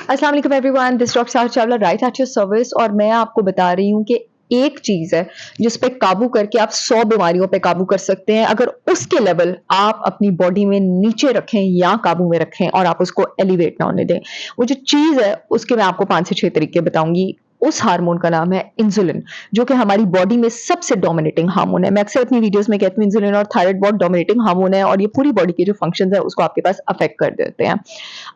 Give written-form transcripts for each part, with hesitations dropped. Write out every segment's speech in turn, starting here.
अस्सलाम वालेकुम everyone, this doctor Sahir Chawla right at your service. और मैं आपको बता रही हूँ कि एक चीज है जिस पे काबू करके आप 100 बीमारियों पे काबू कर सकते हैं अगर उसके लेवल आप अपनी बॉडी में नीचे रखें या काबू में रखें और आप उसको एलिवेट ना होने दें। वो जो चीज है उसके मैं आपको 5 से 6 तरीके बताऊंगी। उस हार्मोन का नाम है इंसुलिन, जो कि हमारी बॉडी में सबसे डोमिनेटिंग हार्मोन है। मैं अक्सर अपनी वीडियोस में कहती हूँ इंसुलिन और थायराइड बहुत डोमिनेटिंग हार्मोन है और ये पूरी बॉडी के जो फंक्शंस है उसको आपके पास अफेक्ट कर देते हैं।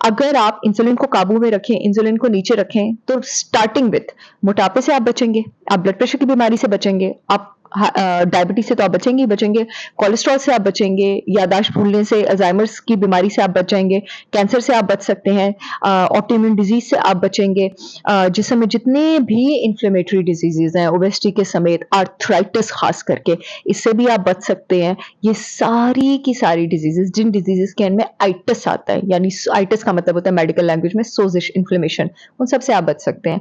अगर आप इंसुलिन को काबू में रखें, इंसुलिन को नीचे रखें, तो स्टार्टिंग विथ मोटापे से आप बचेंगे, आप ब्लड प्रेशर की बीमारी से बचेंगे, आप डायबिटीज से तो आप बचेंगे ही बचेंगे, कोलेस्ट्रॉल से आप बचेंगे, याददाश्त भूलने से, अल्जाइमर्स की बीमारी से आप बच जाएंगे, कैंसर से आप बच सकते हैं, ऑटोइम्यून डिजीज से आप बचेंगे, जिसम में जितने भी इंफ्लेमेटरी डिजीजेज हैं ओबेसिटी के समेत, आर्थराइटिस खास करके, इससे भी आप बच सकते हैं। ये सारी की सारी डिजीजेस, जिन डिजीजेस के इनमें आइटिस आता है, यानी आइटिस का मतलब होता है मेडिकल लैंग्वेज में सोजिश, इन्फ्लेमेशन, उन सब से आप बच सकते हैं।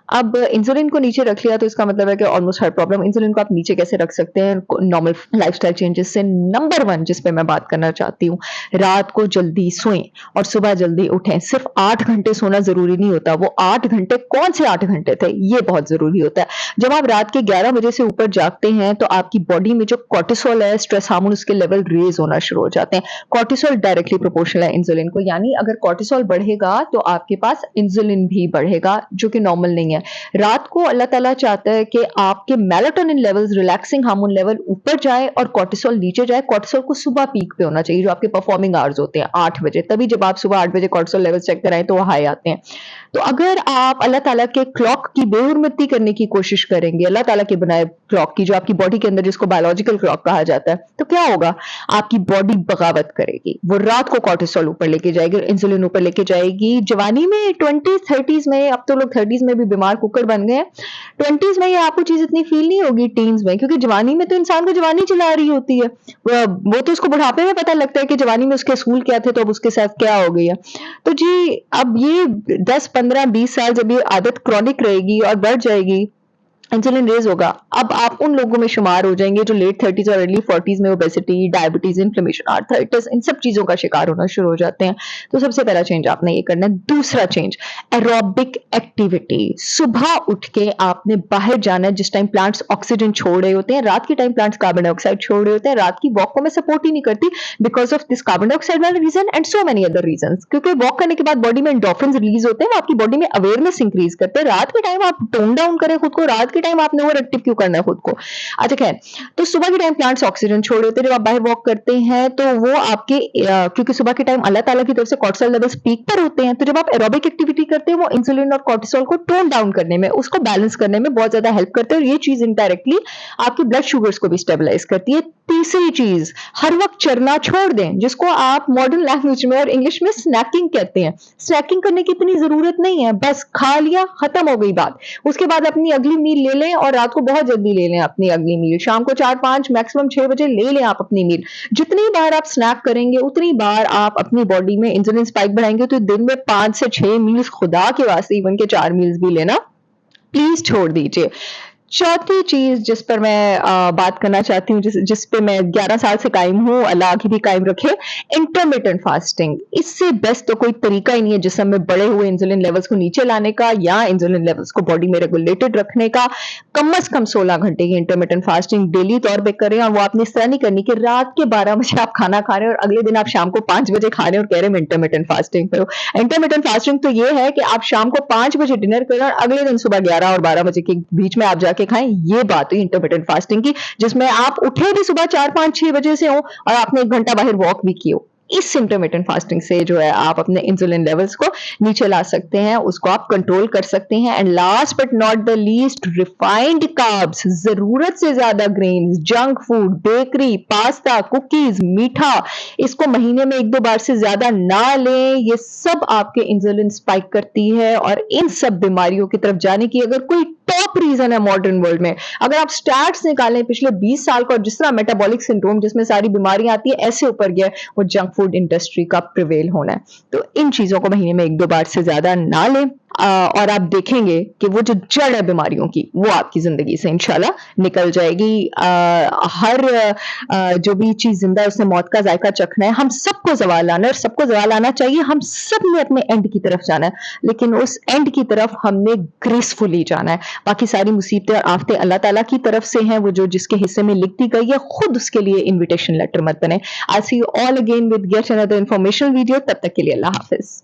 अब इंसुलिन को नीचे रख लिया तो इसका मतलब है कि ऑलमोस्ट हर प्रॉब्लम, इंसुलिन को आप नीचे कैसे रख सकते हैं नॉर्मल लाइफस्टाइल चेंजेस से। नंबर 1 जिस पे मैं बात करना चाहती हूँ, रात को जल्दी सोएं और सुबह जल्दी उठें। सिर्फ 8 घंटे सोना जरूरी नहीं होता, वो 8 घंटे कौन से 8 घंटे थे ये बहुत जरूरी होता है। जब आप रात के 11 बजे से ऊपर जागते हैं तो आपकी बॉडी में जो कॉर्टिसोल है, स्ट्रेस हार्मोन, उसके लेवल रेज होना शुरू हो जाते हैं। कॉर्टिसोल डायरेक्टली प्रोपोर्शनल है इंसुलिन को, यानी अगर कॉर्टिसोल बढ़ेगा तो आपके पास इंसुलिन भी बढ़ेगा, जो कि नॉर्मल नहीं है। रात को अल्लाह ताला चाहता है कि आपके melatonin levels, relaxing hormone level ऊपर जाए और कॉर्टिसोल नीचे जाए। कॉर्टिसोल को सुबह पीक पे होना चाहिए, जो आपके परफॉर्मिंग आवर्स होते हैं 8 बजे, तभी जब आप सुबह 8 बजे कॉर्टिसोल लेवल चेक कराएं तो वो हाई आते हैं। तो अगर आप अल्लाह ताला के क्लॉक की बेहुरमती करने की कोशिश करेंगे, अल्लाह ताला के बनाए क्लॉक की, जो आपकी बॉडी के अंदर जिसको बायोलॉजिकल क्लॉक कहा जाता है, तो क्या होगा, आपकी बॉडी बगावत करेगी, वो रात को कॉर्टिसोल ऊपर लेके जाएगी, इंसुलिन ऊपर लेके जाएगी। जवानी में 20s 30s में, अब तो लोग 30s में भी बीमार कुकर बन गए हैं, 20s में ये आपको चीज इतनी फील नहीं होगी, टीन्स में, क्योंकि जवानी में तो इंसान को जवानी चला रही होती है, वो तो उसको बुढ़ापे में पता लगता है कि जवानी में उसके असूल क्या थे तो अब उसके साथ क्या हो गई है। तो जी अब ये 10 15 20 साल जब ये आदत क्रॉनिक रहेगी और बढ़ जाएगी, इंसुलिन रेज होगा, अब आप उन लोगों में शुमार हो जाएंगे जो लेट 30s और अर्ली 40s में ओबेसिटी, डायबिटीज, इन्फ्लेमेशन, आर्थराइटिस, इन सब चीजों का शिकार होना शुरू हो जाते हैं। तो सबसे पहला चेंज आपने ये करना है। दूसरा चेंज, एरोबिक एक्टिविटी। सुबह उठ के आपने बाहर जाना है, जिस टाइम प्लांट्स ऑक्सीजन छोड़ रहे होते हैं, रात के टाइम प्लांट्स कार्बन डाइऑक्साइड छोड़ रहे होते हैं। रात की वॉक को मैं सपोर्ट ही नहीं करती because of this carbon dioxide वाला reason and so many other reason, क्योंकि वॉक करने के बाद बॉडी में एंडोर्फिन्स रिलीज होते हैं, वो आपकी बॉडी में अवेयरनेस इंक्रीज करते हैं। रात के टाइम आप टोन डाउन करें खुद को, रात के टाइम आपने ओवर एक्टिव क्यों करना है खुद को। अच्छा खैर, तो सुबह के टाइम प्लांट्स ऑक्सीजन छोड़ देते हैं, जब आप बाहर वॉक करते हैं तो वो आपके क्योंकि सुबह के टाइम अल्लाह ताला की तरफ से कॉर्टिसोल लेवल्स पीक पर होते हैं, तो जब आप एरोबिक एक्टिविटी करते हैं वो इंसुलिन और कॉर्टिसोल को टोन डाउन करने में, उसको बैलेंस करने में बहुत ज्यादा हेल्प करते हैं, और ये चीज इनडायरेक्टली आपके ब्लड शुगर्स को भी स्टेबलाइज करती है। तीसरी चीज, हर वक्त चरना छोड़ दें, जिसको आप मॉडर्न लैंग्वेज में और इंग्लिश में स्नैकिंग कहते हैं। स्नैकिंग करने की इतनी जरूरत नहीं है, बस खा लिया, खत्म हो गई बात। उसके बाद अपनी अगली मील ले लें, और रात को बहुत जल्दी ले लें अपनी अगली मील, शाम को 4 5 मैक्सिमम 6 बजे ले लें आप अपनी मील। जितनी बार आप स्नैक करेंगे उतनी बार आप अपनी बॉडी में इंसुलिन स्पाइक बढ़ाएंगे। तो दिन में 5 से 6 मील्स, खुदा के वास्ते इवन के 4 मील्स भी लेना प्लीज छोड़ दीजिए। चौथी चीज जिस पर मैं बात करना चाहती हूँ, जिस पे मैं 11 साल से कायम हूँ, अल्लाह आगे भी कायम रखे, इंटरमिटेंट फास्टिंग। इससे बेस्ट तो कोई तरीका ही नहीं है जिसम में बढ़े हुए इंसुलिन लेवल्स को नीचे लाने का या इंसुलिन लेवल्स को बॉडी में रेगुलेटेड रखने का। कम से कम 16 घंटे की इंटरमिटेंट फास्टिंग डेली तौर पे करें, और वो आपने इस तरह नहीं करनी कि रात के 12 बजे आप खाना खा रहे हैं और अगले दिन आप शाम को 5 बजे खा रहे हैं और कह रहे हैं इंटरमिटेंट फास्टिंग पे हो। इंटरमिटेंट फास्टिंग तो ये है कि आप शाम को 5 बजे डिनर करें और अगले दिन सुबह 11 और 12 बजे के बीच में आप जाके खाएं। ये बात हुई इंटरमिटेंट फास्टिंग की, जिसमें आप उठे भी सुबह 4 5 6 बजे से हो और आपने 1 घंटा बाहर वॉक भी की हो। इस इंटरमिटेंट फास्टिंग से जो है आप अपने इंसुलिन लेवल्स को नीचे ला सकते हैं, उसको आप कंट्रोल कर सकते हैं। And last but not the least, refined carbs, जरूरत से ज्यादा grains, junk food, bakery, pasta, cookies, मीठा, इसको महीने में 1-2 बार से ज्यादा ना लें। ये सब आपके इंसुलिन स्पाइक करती है, और इन सब बीमारियों की तरफ जाने की अगर कोई टॉप रीजन है मॉडर्न वर्ल्ड में, अगर आप स्टैट्स निकालें पिछले 20 साल का, और जिस तरह मेटाबॉलिक सिंड्रोम जिसमें सारी बीमारियां आती है ऐसे ऊपर गया, वो जंक फूड इंडस्ट्री का प्रिवेल होना है। तो इन चीजों को महीने में 1-2 बार से ज्यादा ना लें। और आप देखेंगे कि वो जो जड़ है बीमारियों की, वो आपकी ज़िंदगी से इंशाल्लाह निकल जाएगी। हर जो भी चीज़ ज़िंदा है उसने मौत का ज़ायका चखना है। हम सबको ज़वाल आना है और सबको ज़वाल आना चाहिए। हम सब ने अपने एंड की तरफ जाना है, लेकिन उस एंड की तरफ हमने ग्रेसफुली जाना है। बाकी सारी मुसीबतें और आफ़तें अल्लाह ताला की तरफ से हैं, वो जो जिसके हिस्से में लिख दी गई है, खुद उसके लिए इन्विटेशन लेटर मत बने। I see you all again with yet another informational video. तब तक के लिए अल्लाह हाफ़िज़।